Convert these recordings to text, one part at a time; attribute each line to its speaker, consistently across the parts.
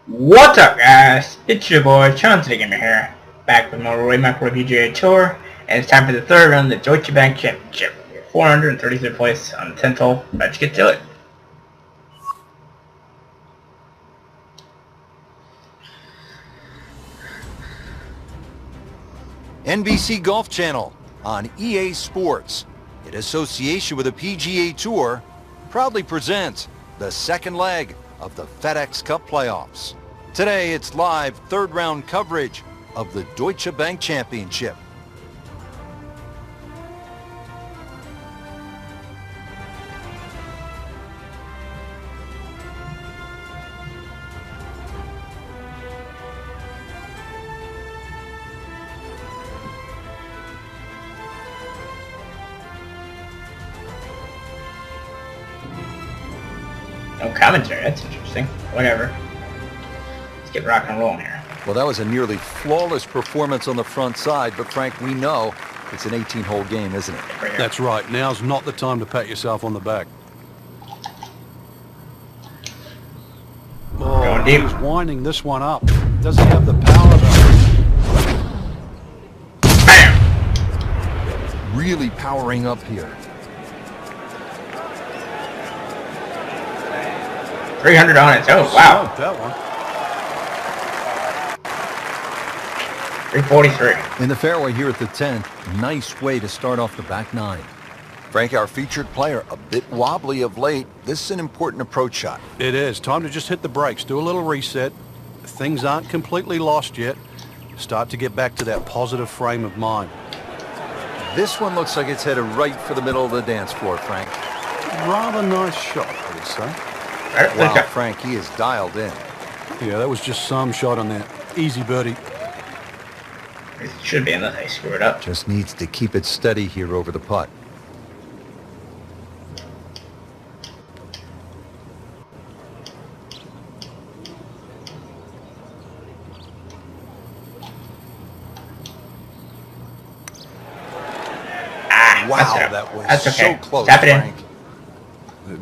Speaker 1: What's up, guys? It's your boy Chauncey Gamer here, back with more Rory McIlRoy PGA Tour, and it's time for the third round of the Deutsche Bank Championship. We're 433rd place on the 10th hole. Let's get to it.
Speaker 2: NBC Golf Channel on EA Sports, in association with the PGA Tour, proudly presents the second leg of the FedEx Cup playoffs. Today, it's live third round coverage of the Deutsche Bank Championship.
Speaker 1: No commentary, that's interesting. Whatever. Let's get rock and rolling here.
Speaker 2: Well, that was a nearly flawless performance on the front side, but Frank, we know it's an 18-hole game, isn't it?
Speaker 3: That's right. Now's not the time to pat yourself on the back. Oh, he's winding this one up. Does he have the power though?
Speaker 1: Bam!
Speaker 2: Really powering up here.
Speaker 1: 300 on it. Oh, wow.
Speaker 3: Smoked that one.
Speaker 1: 343.
Speaker 2: In the fairway here at the 10th, nice way to start off the back nine. Frank, our featured player, a bit wobbly of late. This is an important approach shot.
Speaker 3: It is. Time to just hit the brakes. Do a little reset. Things aren't completely lost yet. Start to get back to that positive frame of mind.
Speaker 2: This one looks like it's headed right for the middle of the dance floor, Frank.
Speaker 3: Rather nice shot, I would say.
Speaker 2: Wow, Frank, he is dialed in.
Speaker 3: Yeah, that was just some shot on that. Easy birdie.
Speaker 1: It should be unless I screw it up.
Speaker 2: Just needs to keep it steady here over the putt. Wow, that was
Speaker 1: okay.
Speaker 2: So close,
Speaker 1: Tap it in.
Speaker 2: Frank.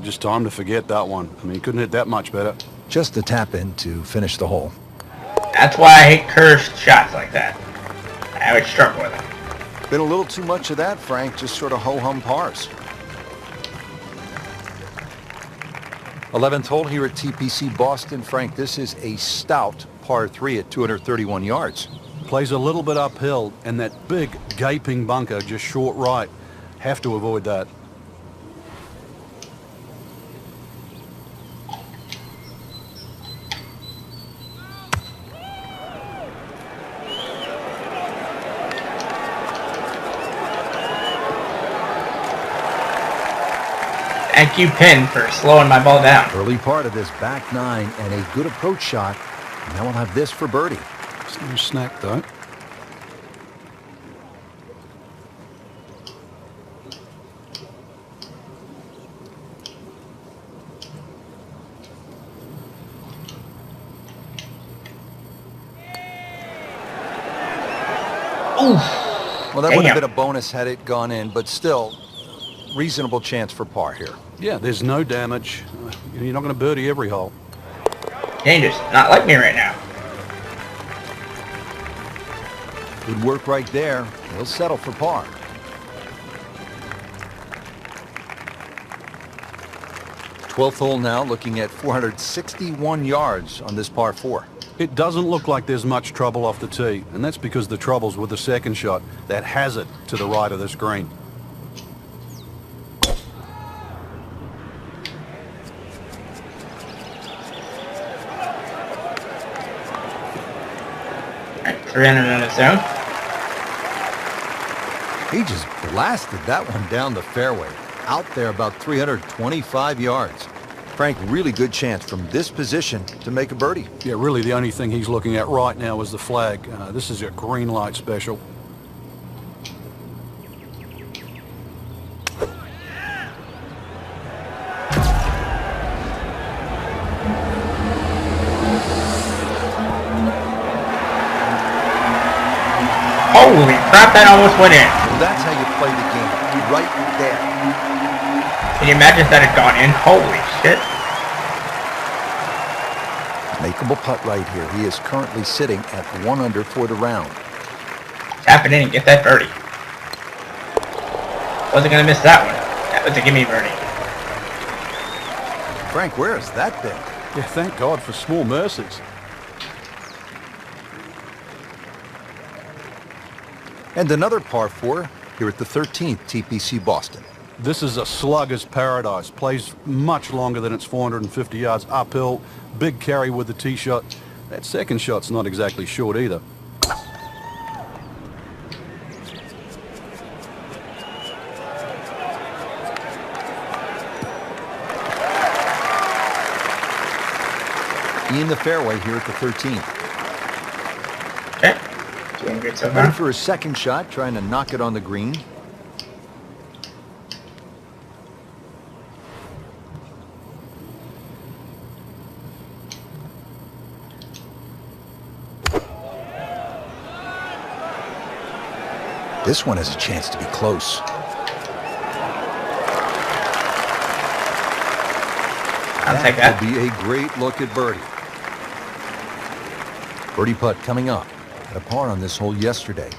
Speaker 3: Just time to forget that one. I mean, he couldn't hit that much better.
Speaker 2: Just a tap in to finish the hole.
Speaker 1: That's why I hate cursed shots like that. I would struggle with them.
Speaker 2: Been a little too much of that, Frank. Just sort of ho-hum pars. 11th hole here at TPC Boston. Frank, this is a stout par 3 at 231 yards.
Speaker 3: Plays a little bit uphill, and that big gaping bunker just short right. Have to avoid that.
Speaker 1: Thank you, Pin, for slowing my ball down.
Speaker 2: Early part of this back nine and a good approach shot. Now we'll have this for birdie.
Speaker 3: It's no snack, though.
Speaker 2: Well, that would have been a bonus had it gone in, but still, reasonable chance for par here.
Speaker 3: Yeah, there's no damage. You're not going to birdie every hole.
Speaker 1: Dangerous. Not like me right now.
Speaker 2: Good work right there. He'll settle for par. Twelfth hole now, looking at 461 yards on this par 4.
Speaker 3: It doesn't look like there's much trouble off the tee, and that's because the trouble's with the second shot. That has it to the right of this green.
Speaker 1: Alright, 300 on its own.
Speaker 2: He just blasted that one down the fairway. Out there about 325 yards. Frank, really good chance from this position to make a birdie.
Speaker 3: Yeah, really the only thing he's looking at right now is the flag. This is a green light special.
Speaker 1: Holy crap, that almost went in.
Speaker 2: That's how you play the game. Right there.
Speaker 1: Can you imagine if that had gone in? Holy shit.
Speaker 2: Makeable putt right here. He is currently sitting at 1 under for the round.
Speaker 1: Tap it in and get that birdie. Wasn't going to miss that one. That was a gimme birdie.
Speaker 2: Frank, where has that been?
Speaker 3: Yeah, thank God for small mercies.
Speaker 2: And another par 4 here at the 13th TPC Boston.
Speaker 3: This is a slugger's paradise. Plays much longer than its 450 yards uphill. Big carry with the tee shot. That second shot's not exactly short either.
Speaker 2: In the fairway here at the 13th.
Speaker 1: Okay. Doing good so far.
Speaker 2: Ready for his second shot, trying to knock it on the green. This one has a chance to be close.
Speaker 1: I'll take that.
Speaker 2: Will be a great look at birdie. Birdie putt coming up. Had a par on this hole yesterday.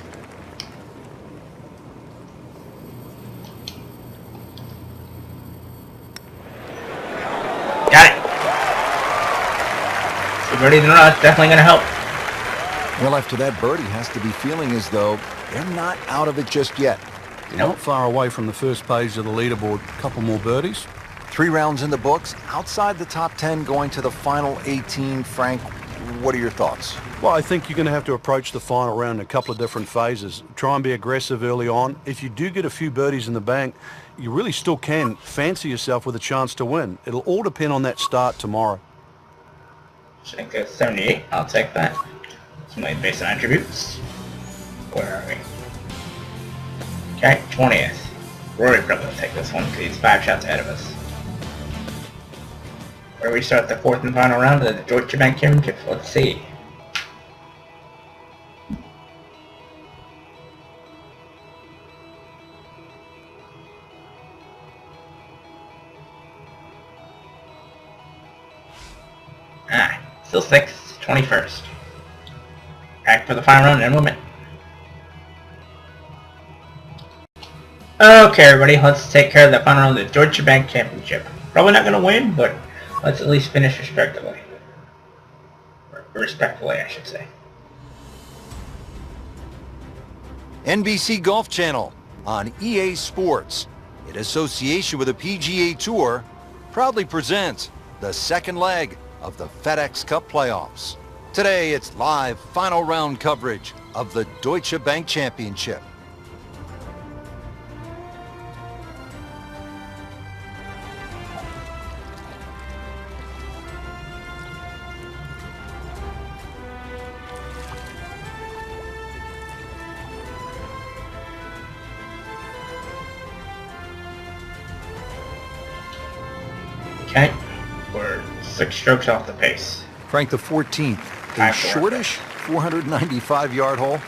Speaker 1: Got it. So birdie in a row, it's definitely going to help.
Speaker 2: Well, after that birdie, has to be feeling as though they're not out of it just yet.
Speaker 3: Not far away from the first page of the leaderboard. A couple more birdies.
Speaker 2: 3 rounds in the books, outside the top 10, going to the final 18. Frank, what are your thoughts?
Speaker 3: Well, I think you're going to have to approach the final round in a couple of different phases. Try and be aggressive early on. If you do get a few birdies in the bank, you really still can fancy yourself with a chance to win. It'll all depend on that start tomorrow.
Speaker 1: I think that's 78. I'll take that. It's my base attributes. Where are we? Okay, 20th. Rory probably will take this one because he's 5 shots ahead of us. Where we start the 4th and final round of the Deutsche Bank Championship. Let's see. Still 6th, 21st. Back for the final round in a moment. Okay, everybody, let's take care of the final round of the Deutsche Bank Championship. Probably not going to win, but let's at least finish respectably. Respectfully, I should say.
Speaker 2: NBC Golf Channel on EA Sports, in association with the PGA Tour, proudly presents the second leg of the FedEx Cup playoffs. Today, it's live final round coverage of the Deutsche Bank Championship.
Speaker 1: Okay, we're 6 strokes off the pace.
Speaker 2: Frank, the 14th, a shortish 495-yard hole.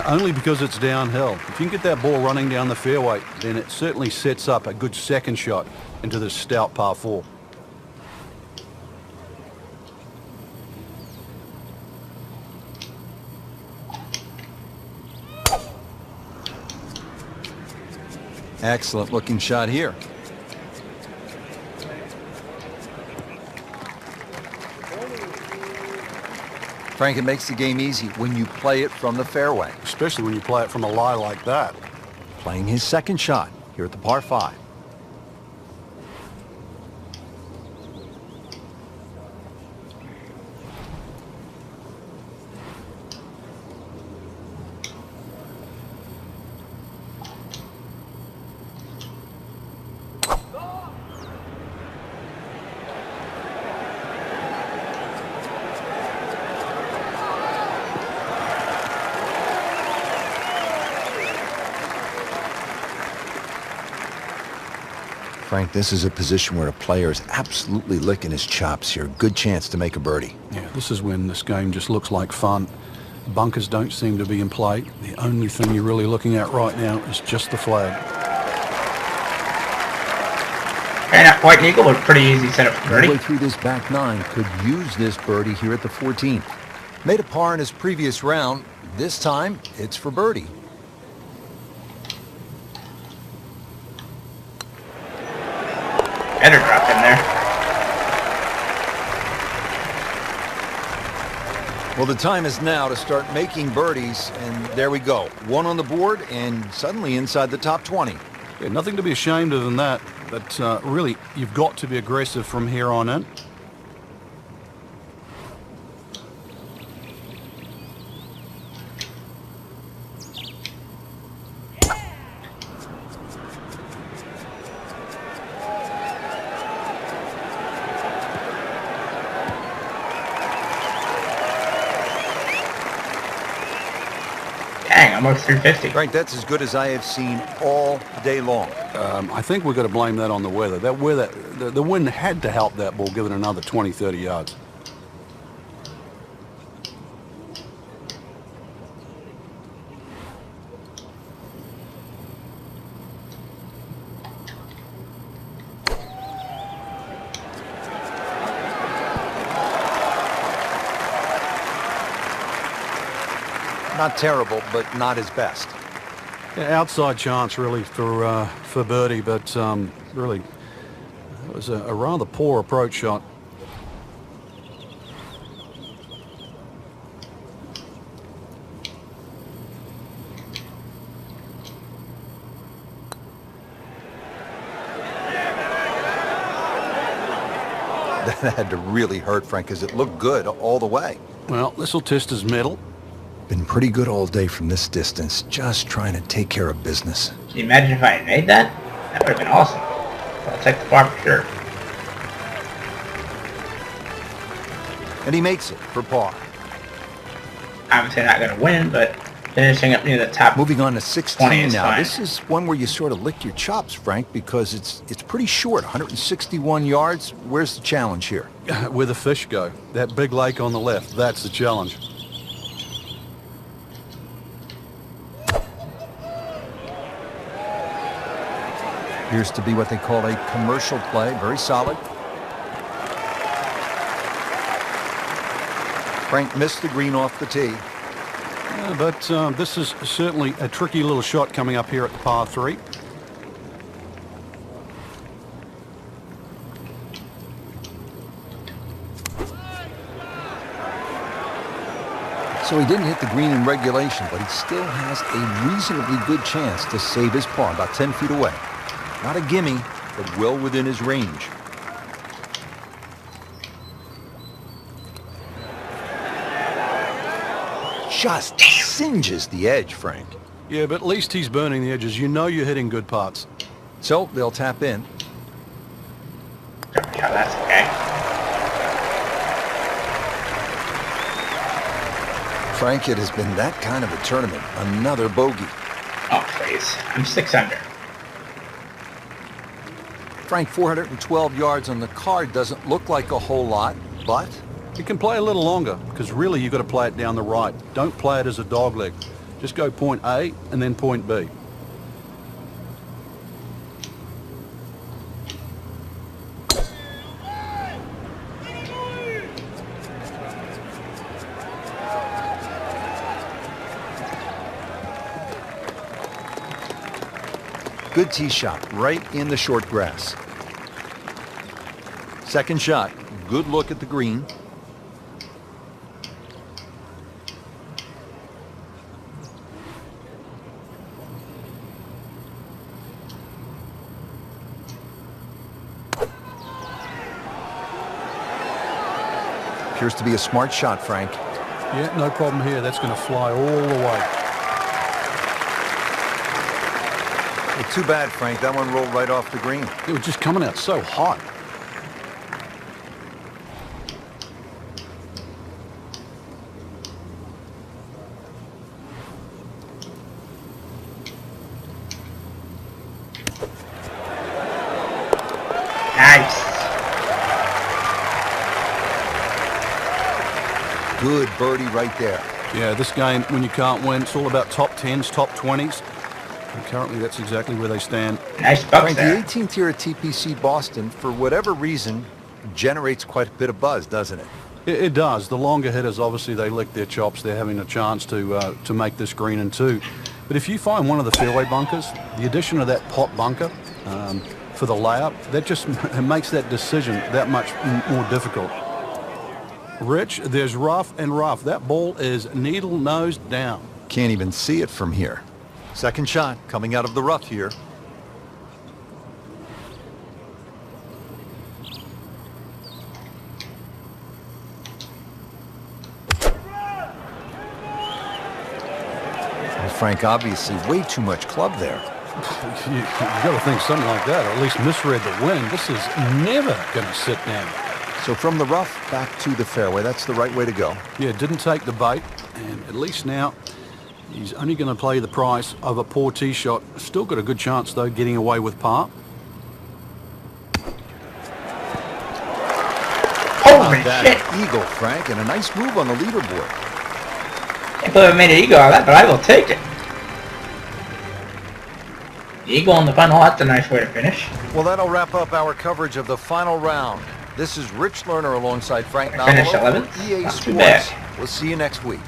Speaker 3: Only because it's downhill. If you can get that ball running down the fairway, then it certainly sets up a good second shot into this stout par 4.
Speaker 2: Excellent looking shot here. Frank, it makes the game easy when you play it from the fairway.
Speaker 3: Especially when you play it from a lie like that.
Speaker 2: Playing his second shot here at the par 5. Frank, this is a position where a player is absolutely licking his chops here. Good chance to make a birdie.
Speaker 3: Yeah, this is when this game just looks like fun. Bunkers don't seem to be in play. The only thing you're really looking at right now is just the flag.
Speaker 1: Okay, not quite an eagle, but pretty easy setup for birdie.
Speaker 2: Midway through this back nine, could use this birdie here at the 14th. Made a par in his previous round. This time, it's for birdie.
Speaker 1: Better drop in there.
Speaker 2: Well, the time is now to start making birdies, and there we go. One on the board, and suddenly inside the top 20.
Speaker 3: Yeah, nothing to be ashamed of in that, but really, you've got to be aggressive from here on in.
Speaker 1: Dang, almost 350.
Speaker 2: Frank, that's as good as I have seen all day long.
Speaker 3: I think we've got to blame that on the weather. That weather, the wind had to help that ball give it another 20, 30 yards.
Speaker 2: Not terrible, but not his best.
Speaker 3: Yeah, outside chance really for birdie, but really it was a rather poor approach shot.
Speaker 2: That had to really hurt, Frank, because it looked good all the way.
Speaker 3: Well, this will test his mettle.
Speaker 2: Been pretty good all day from this distance, just trying to take care of business.
Speaker 1: Can you imagine if I had made that? That would have been awesome. I'll take the par for sure.
Speaker 2: And he makes it for par.
Speaker 1: Obviously not going to win, but finishing up near the top.
Speaker 2: Moving on to
Speaker 1: 20
Speaker 2: 16
Speaker 1: is
Speaker 2: now.
Speaker 1: fine.
Speaker 2: This is one where you sort of lick your chops, Frank, because it's pretty short, 161 yards. Where's the challenge here?
Speaker 3: Where the fish go. That big lake on the left, that's the challenge.
Speaker 2: Appears to be what they call a commercial play. Very solid. Frank missed the green off the tee.
Speaker 3: Yeah, but this is certainly a tricky little shot coming up here at the par 3.
Speaker 2: So he didn't hit the green in regulation, but he still has a reasonably good chance to save his par, about 10 feet away. Not a gimme, but well within his range. Just singes the edge, Frank.
Speaker 3: Yeah, but at least he's burning the edges. You know you're hitting good putts.
Speaker 2: So they'll tap in.
Speaker 1: Yeah, that's okay.
Speaker 2: Frank, it has been that kind of a tournament. Another bogey.
Speaker 1: Oh, please. I'm 6 under.
Speaker 2: Frank, 412 yards on the card doesn't look like a whole lot, but
Speaker 3: You can play a little longer, because really you've got to play it down the right. Don't play it as a dog leg. Just go point A and then point B.
Speaker 2: good tee shot right in the short grass. Second shot, good look at the green. Appears to be a smart shot, Frank.
Speaker 3: Yeah, no problem here. That's going to fly all the way.
Speaker 2: Well, too bad, Frank. That one rolled right off the green.
Speaker 3: It was just coming out so hot.
Speaker 1: Nice.
Speaker 2: Good birdie right there.
Speaker 3: Yeah, this game, when you can't win, it's all about top 10s, top 20s. And currently, that's exactly where they stand.
Speaker 1: Nice bucks
Speaker 2: Frank, the
Speaker 1: there.
Speaker 2: 18th here at TPC Boston, for whatever reason, generates quite a bit of buzz, doesn't it?
Speaker 3: It does. The longer hitters, obviously, they lick their chops. They're having a chance to make this green in two. But if you find one of the fairway bunkers, the addition of that pot bunker for the layup, that just makes that decision that much more difficult. Rich, there's rough and rough. That ball is needle nose down.
Speaker 2: Can't even see it from here. Second shot coming out of the rough here. Well, Frank, obviously way too much club there.
Speaker 3: You got to think something like that, or at least misread the wind. This is never going to sit down.
Speaker 2: So from the rough back to the fairway, that's the right way to go.
Speaker 3: Yeah, didn't take the bait, and at least now he's only going to play the price of a poor tee shot. Still got a good chance, though, getting away with par.
Speaker 1: Holy
Speaker 2: That
Speaker 1: shit!
Speaker 2: eagle, Frank, and a nice move on the leaderboard.
Speaker 1: Can't believe I made an eagle out of that, but I will take it. The eagle on the final, that's a nice way to finish.
Speaker 2: Well, that'll wrap up our coverage of the final round. This is Rich Lerner alongside Frank
Speaker 1: I finished
Speaker 2: Navalo
Speaker 1: 11th.
Speaker 2: for EA
Speaker 1: Not too
Speaker 2: Sports.
Speaker 1: bad.
Speaker 2: We'll see you next week.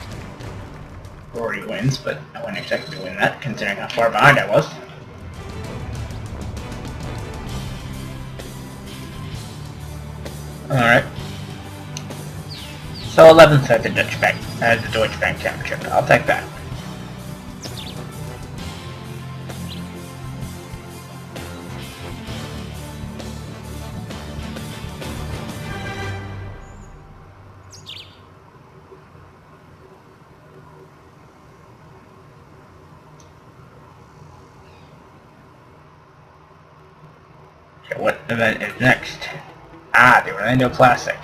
Speaker 1: Rory wins, but I wouldn't expect him to win that, considering how far behind I was. Alright. So 11th at the Deutsche Bank Championship. I'll take that. Okay, what event is next? Ah, the Orlando Classic.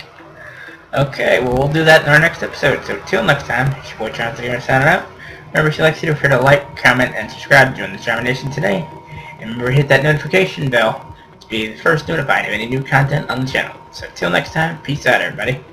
Speaker 1: Okay, well, we'll do that in our next episode. So, till next time, it's your boy Chauncey here signing out. Remember, if you like, be sure to like, comment, and subscribe to join the Domination today. And remember to hit that notification bell to be the first notified of any new content on the channel. So, till next time, peace out, everybody.